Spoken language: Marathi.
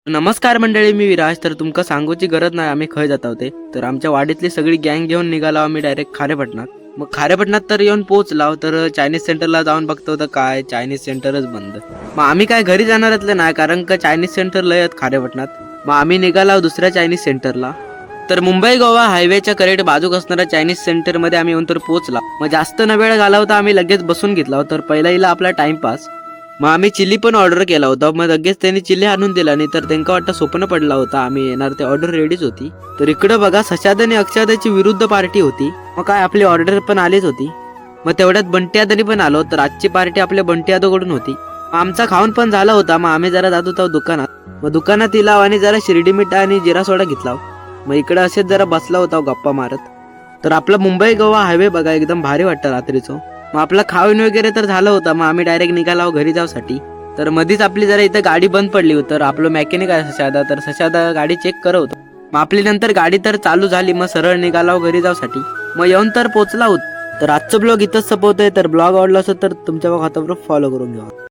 नमस्कार मंडळी, मी विराज. तर तुमका सांगूची गरज नाही आम्ही खय जात होते. तर आमच्या वाडीतली सगळी गँग घेऊन निघालो आम्ही डायरेक्ट खारेपटणात. मग खारेपटणात तर येऊन पोहोचलाव तर चायनीज सेंटरला जाऊन बघतो तर काय चायनीज सेंटरच बंद. मग आम्ही काय घरी जाणारातले नाही, कारण का चायनीज सेंटर लय आहेत खारेपटणात. मग आम्ही निघालो दुसऱ्या चायनीज सेंटरला. तर मुंबई गोवा हायवेच्या करेक्ट बाजूक असणाऱ्या चायनीज सेंटर मध्ये आम्ही येऊन तर पोहोचला. मग जास्त न वेळ घालवता आम्ही लगेच बसून घेतला. तर पहिला इला आपला टाइमपास. मग आम्ही चिल्ली पण ऑर्डर केला होता. मग लगेच त्यांनी चिल्ली आणून दिला, नाही तर त्यांना वाटतं स्वप्न पडला होता आम्ही येणार, ते ऑर्डर रेडीच होती. तर इकडं बघा, सशाद आणि अक्षदाची विरुद्ध पार्टी होती. मग काय आपली ऑर्डर पण आलीच होती. मग तेवढ्यात बंटी यादवनी पण आलो. तर आजची पार्टी आपल्या बंटी यादवकडून होती. आमचा खाऊन पण झाला होता. मग आम्ही जरा जात होतो दुकानात. मग दुकानात इलाव आणि जरा शिर्डी मिठा आणि जिरा सोडा घेतला. मग इकडे असेच जरा बसला होता गप्पा मारत. तर आपला मुंबई गोवा हायवे बघा एकदम भारी वाटतं रात्रीचं. मग आपला खाऊन वगैरे तर झालं होतं. मग आम्ही डायरेक्ट निघालो घरी जाऊसाठी. तर मधीच आपली जरा इथं गाडी बंद पडली होती. तर आपलं मेकॅनिक आहे सशादा, तर सशादा गाडी चेक करत होता. मग आपली नंतर गाडी तर चालू झाली. मग सरळ निघालो घरी जाऊसाठी. मग येऊन तर पोचला होत. तर आजचं ब्लॉग इथंच संपवतोय. तर ब्लॉग आवडला असेल तर तुमच्या हातावर फॉलो करून घ्या.